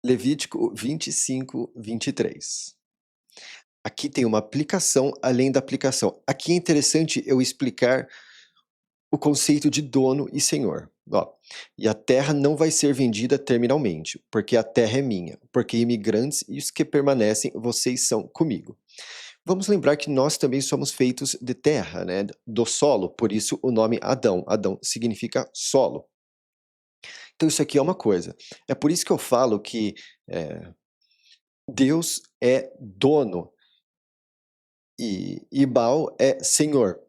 Levítico 25, 23. Aqui tem uma aplicação além da aplicação. Aqui é interessante eu explicar o conceito de dono e senhor. Ó, e a terra não vai ser vendida terminalmente, porque a terra é minha, porque imigrantes e os que permanecem, vocês são comigo. Vamos lembrar que nós também somos feitos de terra, né? Do solo, por isso o nome Adão. Adão significa solo. Então isso aqui é uma coisa. É por isso que eu falo que Deus é dono e Baal é senhor.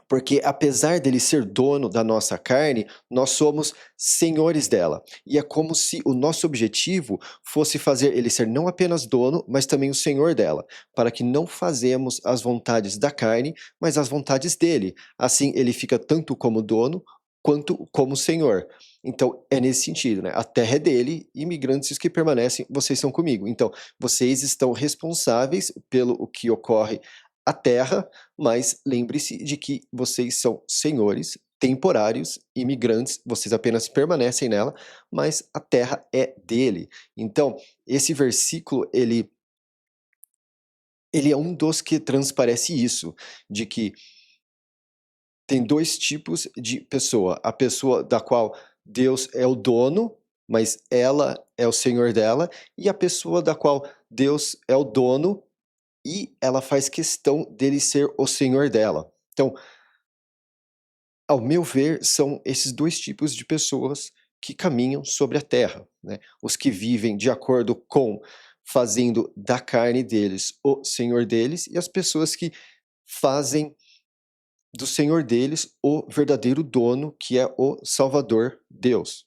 Porque apesar dele ser dono da nossa carne, nós somos senhores dela. E é como se o nosso objetivo fosse fazer ele ser não apenas dono, mas também o senhor dela, para que não fazemos as vontades da carne, mas as vontades dele. Assim ele fica tanto como dono quanto como senhor. Então é nesse sentido, né? A terra é dele, imigrantes que permanecem, vocês são comigo. Então vocês estão responsáveis pelo que ocorre à terra, mas lembre-se de que vocês são senhores temporários, imigrantes, vocês apenas permanecem nela, mas a terra é dele. Então, esse versículo, ele é um dos que transparece isso, de que tem dois tipos de pessoa. A pessoa da qual Deus é o dono, mas ela é o senhor dela, e a pessoa da qual Deus é o dono e ela faz questão dele ser o senhor dela. Então, ao meu ver, são esses dois tipos de pessoas que caminham sobre a terra, né? Os que vivem de acordo com fazendo da carne deles o senhor deles e as pessoas que fazem do senhor deles o verdadeiro dono, que é o Salvador Deus.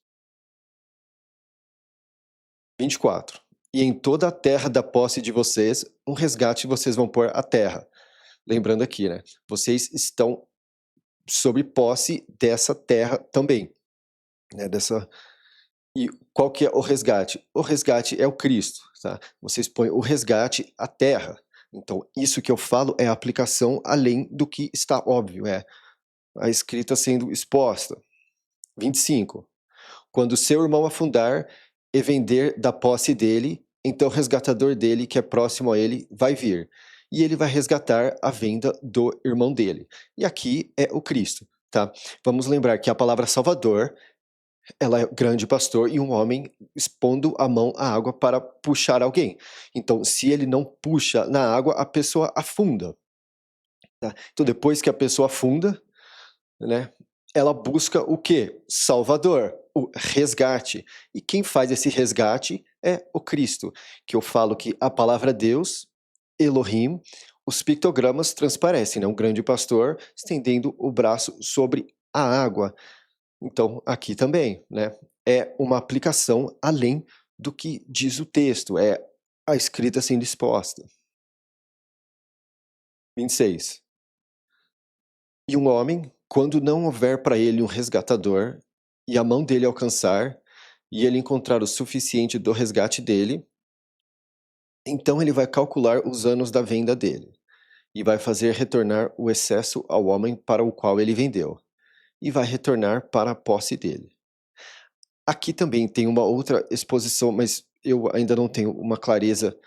24. E em toda a terra da posse de vocês, um resgate vocês vão pôr à terra. Lembrando aqui, né? Vocês estão sob posse dessa terra também, né? E qual que é o resgate? O resgate é o Cristo, tá? Vocês põem o resgate à terra. Então, isso que eu falo é a aplicação além do que está óbvio, é a escrita sendo exposta. 25. Quando seu irmão afundar e vender da posse dele, então o resgatador dele, que é próximo a ele, vai vir. E ele vai resgatar a venda do irmão dele. E aqui é o Cristo, tá? Vamos lembrar que a palavra Salvador, ela é grande pastor e um homem expondo a mão à água para puxar alguém. Então, se ele não puxa na água, a pessoa afunda. Tá? Então, depois que a pessoa afunda, né, ela busca o quê? Salvador, o resgate. E quem faz esse resgate é o Cristo, que eu falo que a palavra Deus, Elohim, os pictogramas transparecem, né? Um grande pastor estendendo o braço sobre a água. Então, aqui também, né? É uma aplicação além do que diz o texto, é a escrita sendo exposta. 26. E um homem, quando não houver para ele um resgatador, e a mão dele alcançar, e ele encontrar o suficiente do resgate dele, então ele vai calcular os anos da venda dele, e vai fazer retornar o excesso ao homem para o qual ele vendeu, e vai retornar para a posse dele. Aqui também tem uma outra exposição, mas eu ainda não tenho uma clareza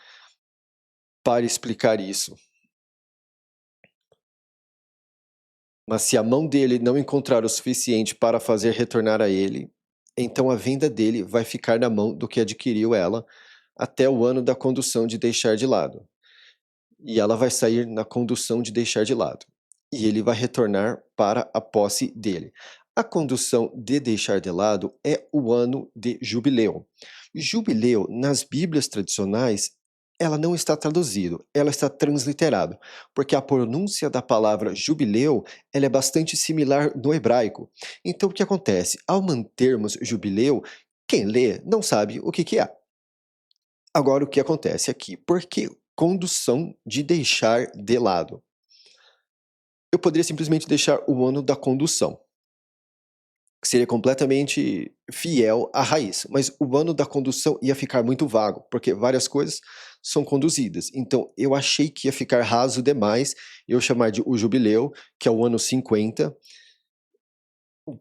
para explicar isso. Mas se a mão dele não encontrar o suficiente para fazer retornar a ele, então a venda dele vai ficar na mão do que adquiriu ela até o ano da condução de deixar de lado. E ela vai sair na condução de deixar de lado. E ele vai retornar para a posse dele. A condução de deixar de lado é o ano de jubileu. Jubileu, nas Bíblias tradicionais, ela não está traduzido, ela está transliterado, porque a pronúncia da palavra jubileu, ela é bastante similar no hebraico. Então o que acontece? Ao mantermos jubileu, quem lê não sabe o que é. Agora o que acontece aqui? Por que condução de deixar de lado? Eu poderia simplesmente deixar o ano da condução, que seria completamente fiel à raiz. Mas o ano da condução ia ficar muito vago, porque várias coisas são conduzidas. Então eu achei que ia ficar raso demais eu chamar de o jubileu, que é o ano 50,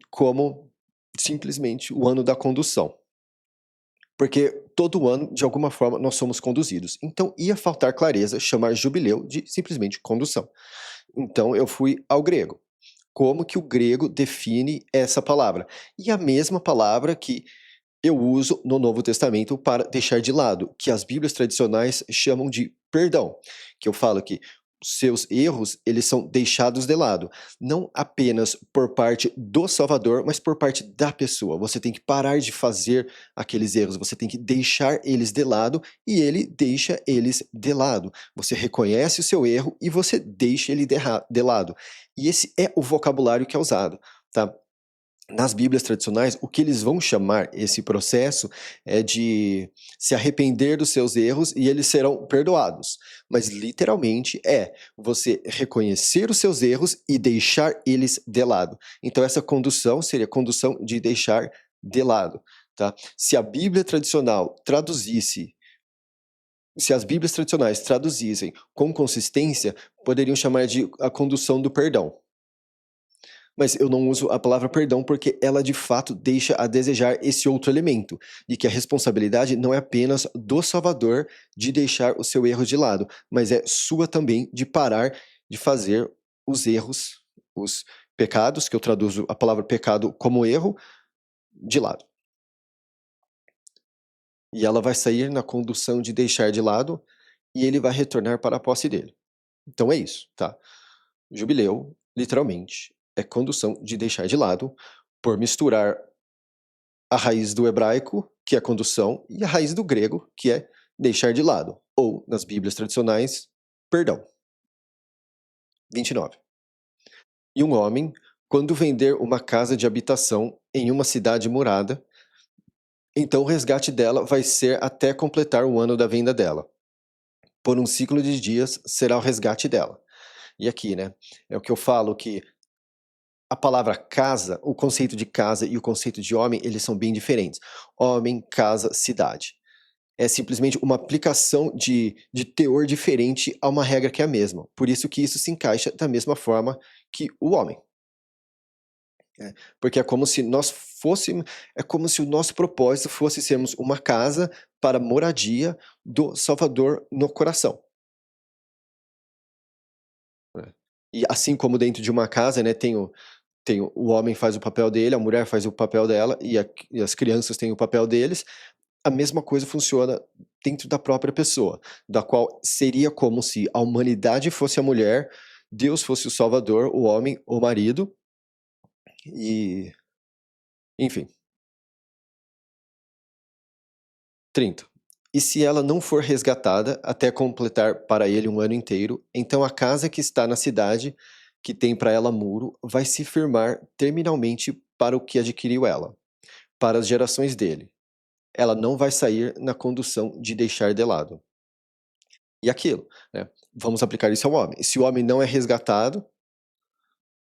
como simplesmente o ano da condução. porque todo ano, de alguma forma, nós somos conduzidos. Então ia faltar clareza chamar jubileu de simplesmente condução. Então eu fui ao grego. Como que o grego define essa palavra? E a mesma palavra que eu uso no Novo Testamento para deixar de lado, que as Bíblias tradicionais chamam de perdão, que eu falo que seus erros, eles são deixados de lado, não apenas por parte do Salvador, mas por parte da pessoa. Você tem que parar de fazer aqueles erros, você tem que deixar eles de lado e ele deixa eles de lado. Você reconhece o seu erro e você deixa ele de lado. E esse é o vocabulário que é usado, tá? Nas Bíblias tradicionais, o que eles vão chamar esse processo é de se arrepender dos seus erros e eles serão perdoados. Mas literalmente é você reconhecer os seus erros e deixar eles de lado. Então essa condução seria condução de deixar de lado, tá? Se a Bíblia tradicional traduzisse se as Bíblias tradicionais traduzissem com consistência, poderiam chamar de a condução do perdão. Mas eu não uso a palavra perdão porque ela de fato deixa a desejar esse outro elemento, de que a responsabilidade não é apenas do Salvador de deixar o seu erro de lado, mas é sua também de parar de fazer os erros, os pecados, que eu traduzo a palavra pecado como erro, de lado. E ela vai sair na condução de deixar de lado e ele vai retornar para a posse dele. Então é isso, tá? Jubileu, literalmente, é condução de deixar de lado por misturar a raiz do hebraico, que é condução, e a raiz do grego, que é deixar de lado, ou, nas Bíblias tradicionais, perdão. 29. E um homem, quando vender uma casa de habitação em uma cidade murada, então o resgate dela vai ser até completar o ano da venda dela. Por um ciclo de dias será o resgate dela. E aqui, né, é o que eu falo que a palavra casa, o conceito de casa e o conceito de homem, eles são bem diferentes. Homem, casa, cidade. É simplesmente uma aplicação de teor diferente a uma regra que é a mesma. Por isso que isso se encaixa da mesma forma que o homem. Porque é como se nós fôssemos, é como se o nosso propósito fosse sermos uma casa para moradia do Salvador no coração. Né? E assim como dentro de uma casa, né, o homem faz o papel dele, a mulher faz o papel dela e as crianças têm o papel deles, a mesma coisa funciona dentro da própria pessoa, da qual seria como se a humanidade fosse a mulher, Deus fosse o Salvador, o homem, o marido, e enfim. 30. E se ela não for resgatada até completar para ele um ano inteiro, então a casa que está na cidade, que tem para ela muro, vai se firmar terminalmente para o que adquiriu ela, para as gerações dele. Ela não vai sair na condução de deixar de lado. E aquilo, né? Vamos aplicar isso ao homem. Se o homem não é resgatado,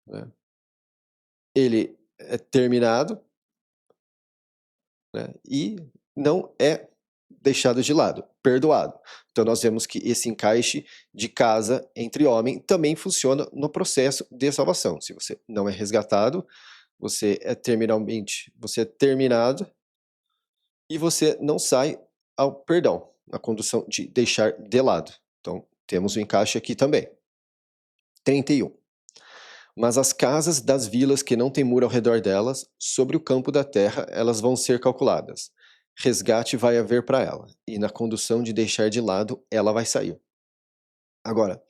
né, ele é terminado, né, e não é deixado de lado, perdoado. Então nós vemos que esse encaixe de casa entre homem também funciona no processo de salvação. Se você não é resgatado, você é terminado e você não sai ao perdão, na condução de deixar de lado. Então temos o encaixe aqui também. 31. Mas as casas das vilas que não têm muro ao redor delas, sobre o campo da terra, elas vão ser calculadas. Resgate vai haver para ela, e na condução de deixar de lado, ela vai sair. Agora,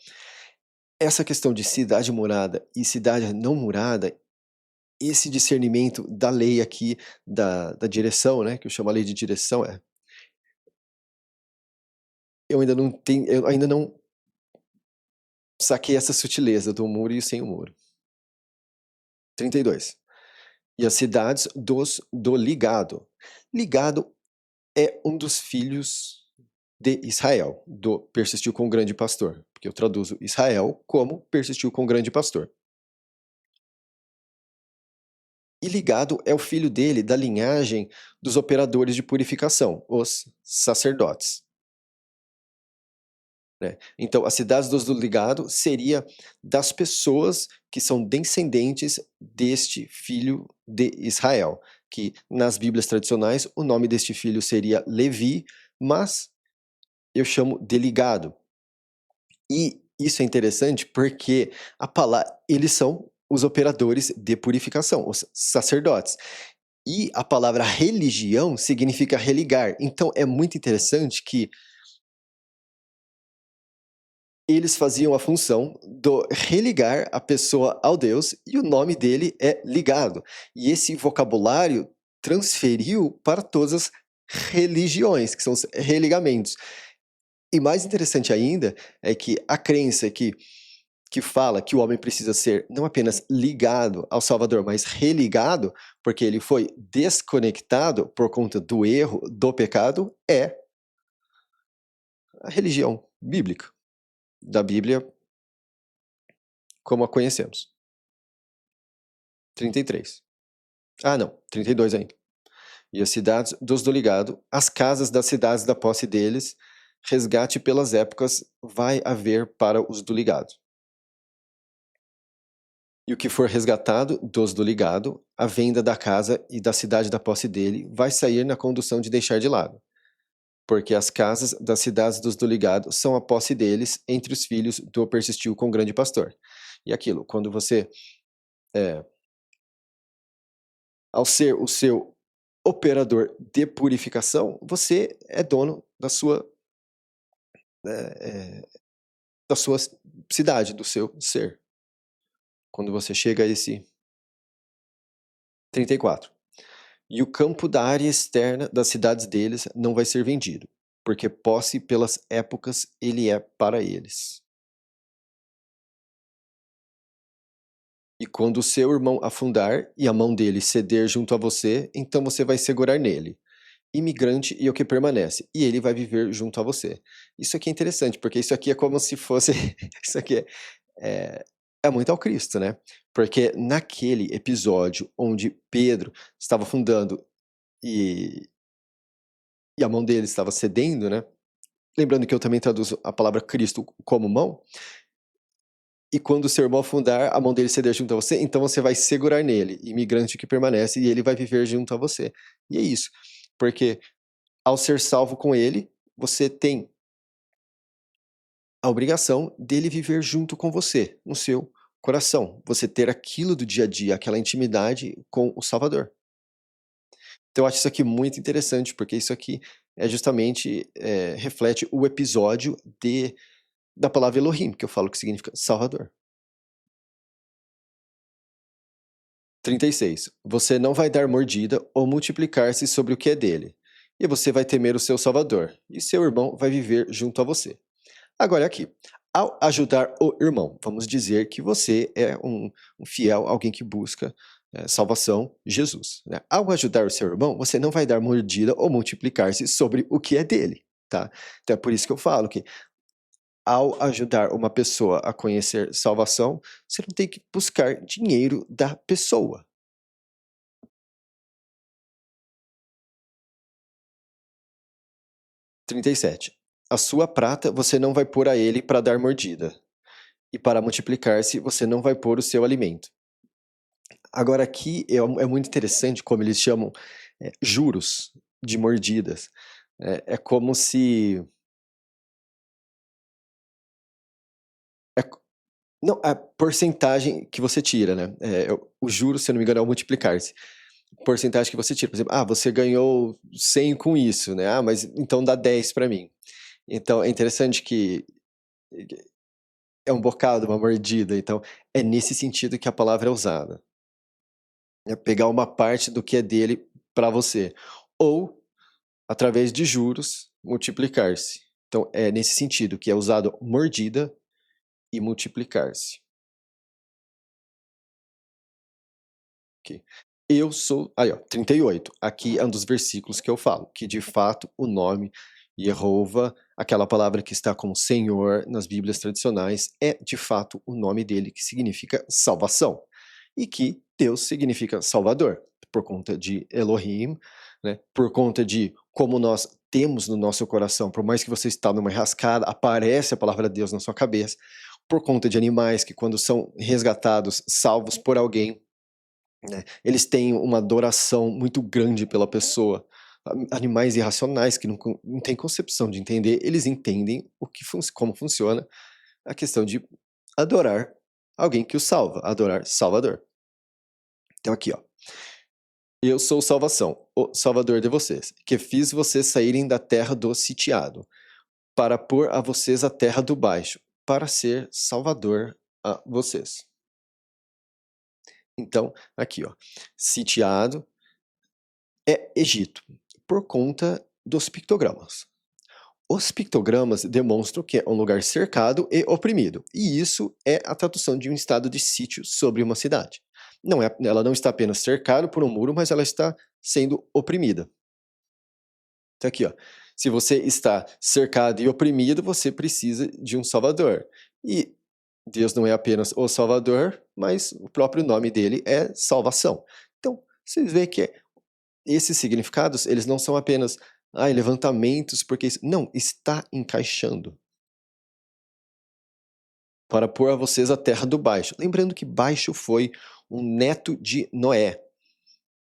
essa questão de cidade murada e cidade não murada, esse discernimento da lei aqui, da direção, né, que eu chamo a lei de direção, eu ainda não saquei essa sutileza do muro e sem o muro. 32. E as cidades do ligado. Ligado é um dos filhos de Israel, do persistiu com o grande pastor, porque eu traduzo Israel como persistiu com o grande pastor. E ligado é o filho dele da linhagem dos operadores de purificação, os sacerdotes. Né? Então, as cidades dos do ligado seria das pessoas que são descendentes deste filho de Israel, que nas Bíblias tradicionais o nome deste filho seria Levi, mas eu chamo de ligado. E isso é interessante porque eles são os operadores de purificação, os sacerdotes. E a palavra religião significa religar. Então é muito interessante que eles faziam a função do religar a pessoa ao Deus e o nome dele é ligado. E esse vocabulário transferiu para todas as religiões, que são os religamentos. E mais interessante ainda é que a crença que fala que o homem precisa ser não apenas ligado ao Salvador, mas religado, porque ele foi desconectado por conta do erro, do pecado, é a religião bíblica, da Bíblia como a conhecemos. 33. Ah, não, 32 ainda. E as cidades dos do ligado, as casas das cidades da posse deles, resgate pelas épocas vai haver para os do ligado. E o que for resgatado dos do ligado, a venda da casa e da cidade da posse dele, vai sair na condução de deixar de lado. Porque as casas das cidades dos do ligado são a posse deles entre os filhos do persistiu com o grande pastor. E aquilo, quando você, ao ser o seu operador de purificação, você é dono da sua cidade, do seu ser. Quando você chega a esse 34. E o campo da área externa das cidades deles não vai ser vendido, porque posse pelas épocas ele é para eles. E quando o seu irmão afundar e a mão dele ceder junto a você, então você vai segurar nele. Imigrante e o que permanece, e ele vai viver junto a você. Isso aqui é interessante, porque isso aqui é como se fosse. Isso aqui é muito ao Cristo, né? Porque naquele episódio onde Pedro estava afundando e a mão dele estava cedendo, né? Lembrando que eu também traduzo a palavra Cristo como mão. E quando o seu irmão afundar, a mão dele ceder junto a você, então você vai segurar nele, imigrante que permanece, e ele vai viver junto a você. E é isso. Porque ao ser salvo com ele, você tem a obrigação dele viver junto com você, no seu coração. Você ter aquilo do dia a dia, aquela intimidade com o Salvador. Então eu acho isso aqui muito interessante, porque isso aqui é justamente, reflete o episódio da palavra Elohim, que eu falo que significa Salvador. 36. Você não vai dar mordida ou multiplicar-se sobre o que é dele, e você vai temer o seu Salvador, e seu irmão vai viver junto a você. Agora aqui, ao ajudar o irmão, vamos dizer que você é um fiel, alguém que busca salvação, Jesus. Né? Ao ajudar o seu irmão, você não vai dar mordida ou multiplicar-se sobre o que é dele. Tá? Então é por isso que eu falo que ao ajudar uma pessoa a conhecer salvação, você não tem que buscar dinheiro da pessoa. (37) A sua prata você não vai pôr a ele para dar mordida, e para multiplicar-se você não vai pôr o seu alimento. Agora aqui é muito interessante como eles chamam juros de mordidas. É como se... Não, a porcentagem que você tira, né? O juro, se eu não me engano, é o multiplicar-se. Porcentagem que você tira. Por exemplo, você ganhou 100 com isso, né? Mas então dá 10 para mim. Então é interessante que é um bocado, uma mordida. Então é nesse sentido que a palavra é usada. É pegar uma parte do que é dele para você. Ou, através de juros, multiplicar-se. Então é nesse sentido que é usado mordida e multiplicar-se. Ok. Eu sou. Aí, ó, 38. Aqui é um dos versículos que eu falo, que de fato o nome Jeová, aquela palavra que está como Senhor nas Bíblias tradicionais, é de fato o nome dele, que significa salvação. E que Deus significa Salvador, por conta de Elohim, né? Por conta de como nós temos no nosso coração, por mais que você está numa enrascada, aparece a palavra de Deus na sua cabeça, por conta de animais que quando são resgatados, salvos por alguém, né? Eles têm uma adoração muito grande pela pessoa. Animais irracionais que não têm concepção de entender, eles entendem como funciona a questão de adorar alguém que o salva, adorar Salvador. Então aqui, ó. Eu sou salvação, o Salvador de vocês, que fiz vocês saírem da terra do sitiado, para pôr a vocês a terra do baixo, para ser Salvador a vocês. Então, aqui, ó, sitiado é Egito, por conta dos pictogramas. Os pictogramas demonstram que é um lugar cercado e oprimido, e isso é a tradução de um estado de sítio sobre uma cidade. Ela não está apenas cercada por um muro, mas ela está sendo oprimida. Então aqui, ó, se você está cercado e oprimido, você precisa de um Salvador. E Deus não é apenas o Salvador, mas o próprio nome dele é salvação. Então, vocês veem que esses significados, eles não são apenas levantamentos, porque isso não, está encaixando. Para pôr a vocês a terra do baixo. Lembrando que baixo foi um neto de Noé,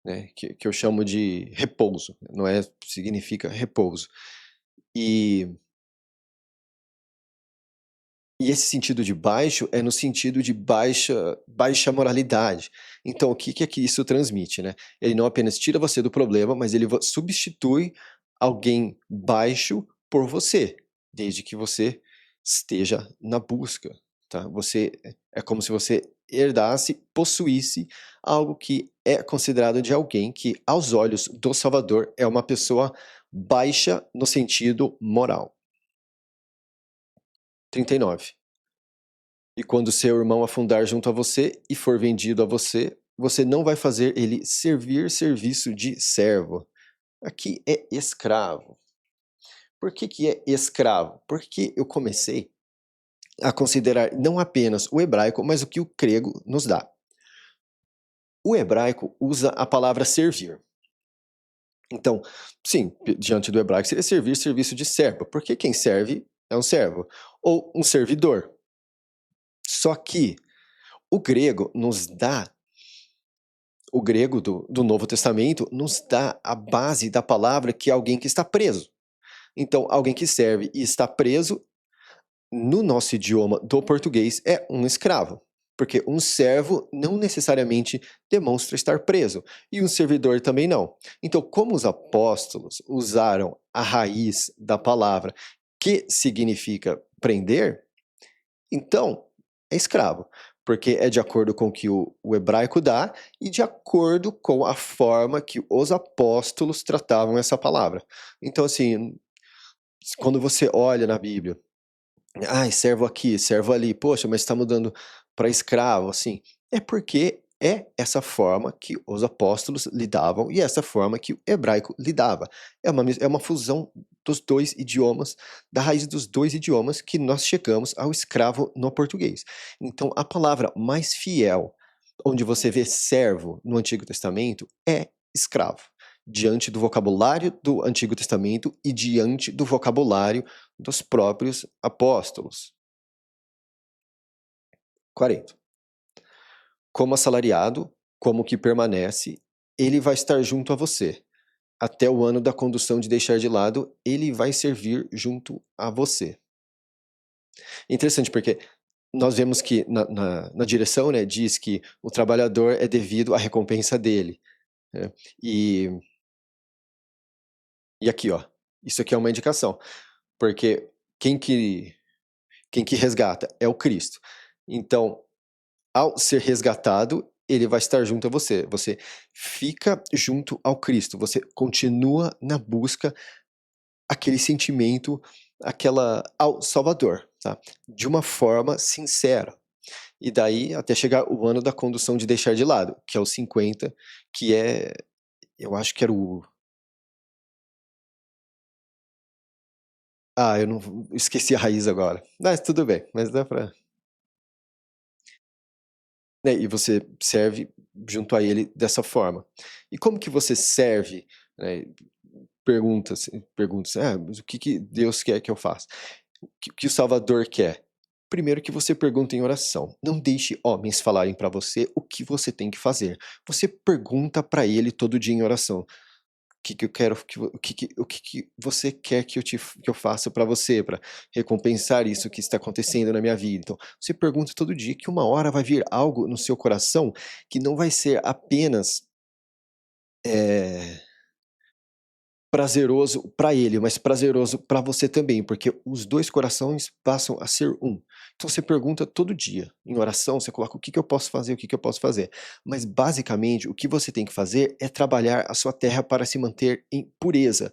né, que eu chamo de repouso. Noé significa repouso. E esse sentido de baixo é no sentido de baixa moralidade. Então, o que é que isso transmite, né? Ele não apenas tira você do problema, mas ele substitui alguém baixo por você, desde que você esteja na busca, tá? É como se você herdasse, possuísse algo que é considerado de alguém que, aos olhos do Salvador, é uma pessoa baixa no sentido moral. 39. E quando seu irmão afundar junto a você e for vendido a você, você não vai fazer ele servir serviço de servo. Aqui é escravo. Por que é escravo? Porque eu comecei a considerar não apenas o hebraico, mas o que o grego nos dá. O hebraico usa a palavra servir. Então, sim, diante do hebraico seria servir serviço de servo, porque quem serve é um servo, ou um servidor. Só que o grego nos dá, o grego do Novo Testamento nos dá a base da palavra que é alguém que está preso. Então, alguém que serve e está preso, no nosso idioma do português, é um escravo. Porque um servo não necessariamente demonstra estar preso, e um servidor também não. Então, como os apóstolos usaram a raiz da palavra, que significa prender, então é escravo, porque é de acordo com o que o hebraico dá e de acordo com a forma que os apóstolos tratavam essa palavra. Então, assim, quando você olha na Bíblia, servo aqui, servo ali, poxa, mas está mudando para escravo, assim, é porque é essa forma que os apóstolos lidavam e essa forma que o hebraico lidava. É uma fusão dos dois idiomas, da raiz dos dois idiomas, que nós chegamos ao escravo no português. Então, a palavra mais fiel, onde você vê servo no Antigo Testamento, é escravo, diante do vocabulário do Antigo Testamento e diante do vocabulário dos próprios apóstolos. 40. Como assalariado, como que permanece, ele vai estar junto a você. Até o ano da condução de deixar de lado, ele vai servir junto a você. Interessante porque nós vemos que na direção, né, diz que o trabalhador é devido à recompensa dele, né? E aqui, ó, isso aqui é uma indicação, porque quem que resgata é o Cristo. Então, ao ser resgatado, ele vai estar junto a você. Você fica junto ao Cristo. Você continua na busca aquele sentimento, ao Salvador, tá? De uma forma sincera. E daí até chegar o ano da condução de deixar de lado, que é o 50, que é, eu acho que era o... eu não esqueci a raiz agora. Mas tudo bem, mas dá pra... Né, e você serve junto a ele dessa forma. E como que você serve, né, perguntas, mas o que Deus quer que eu faça? O que o Salvador quer? Primeiro que você pergunta em oração. Não deixe homens falarem para você o que você tem que fazer. Você pergunta para ele todo dia em oração. O que que eu quero que vo o que que você quer que eu faça para você, para recompensar isso que está acontecendo na minha vida? Então, você pergunta todo dia que uma hora vai vir algo no seu coração que não vai ser apenas, eh prazeroso para ele, mas prazeroso para você também, porque os 2 corações passam a ser um. Então você pergunta todo dia, em oração, você coloca: "O que que eu posso fazer? O que que eu posso fazer?". Mas basicamente o que você tem que fazer é trabalhar a sua terra para se manter em pureza.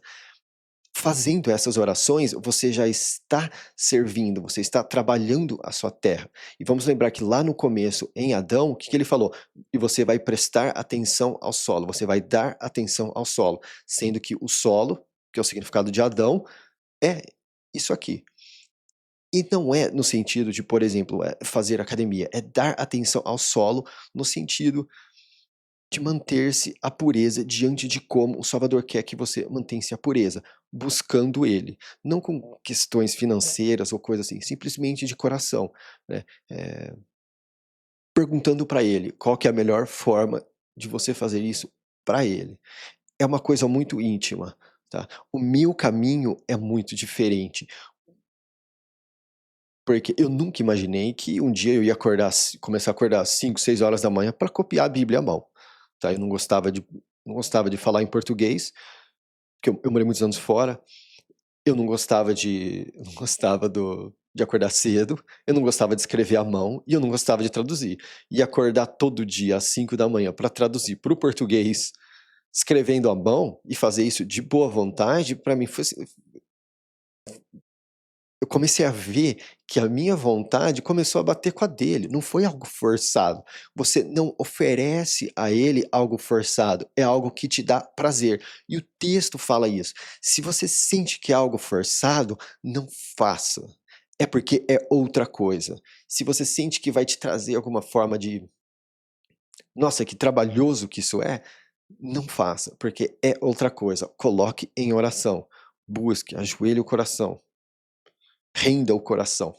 Fazendo essas orações, você já está servindo, você está trabalhando a sua terra. E vamos lembrar que lá no começo, em Adão, o que que ele falou? "E você vai prestar atenção ao solo, você vai dar atenção ao solo", sendo que o solo, que é o significado de Adão, é isso aqui. E não é no sentido de, por exemplo, fazer academia, é dar atenção ao solo no sentido de manter-se a pureza diante de como o Salvador quer que você mantenha-se a pureza, buscando Ele, não com questões financeiras ou coisa assim, simplesmente de coração, né, perguntando para Ele qual que é a melhor forma de você fazer isso para Ele. É uma coisa muito íntima, tá. O meu caminho é muito diferente, porque eu nunca imaginei que um dia eu ia começar a acordar às 5, 6 horas da manhã para copiar a Bíblia à mão, tá. Eu não gostava de falar em português, porque eu morei muitos anos fora, eu não gostava de eu não gostava de acordar cedo, eu não gostava de escrever à mão e eu não gostava de traduzir. E acordar todo dia às 5 da manhã para traduzir para o português, escrevendo à mão, e fazer isso de boa vontade, para mim foi assim, eu comecei a ver que a minha vontade começou a bater com a dele, não foi algo forçado. Você não oferece a ele algo forçado, é algo que te dá prazer. E o texto fala isso. Se você sente que é algo forçado, não faça. É porque é outra coisa. Se você sente que vai te trazer alguma forma de, nossa, que trabalhoso que isso é, não faça, porque é outra coisa. Coloque em oração. Busque, ajoelhe o coração. Renda o coração.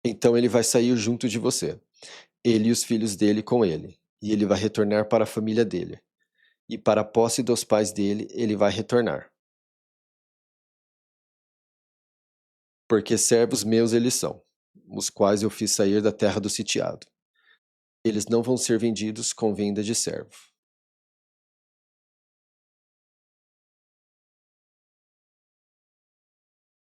Então ele vai sair junto de você, ele e os filhos dele com ele, e ele vai retornar para a família dele, e para a posse dos pais dele ele vai retornar, porque servos meus eles são, os quais eu fiz sair da terra do sitiado. Eles não vão ser vendidos com venda de servo.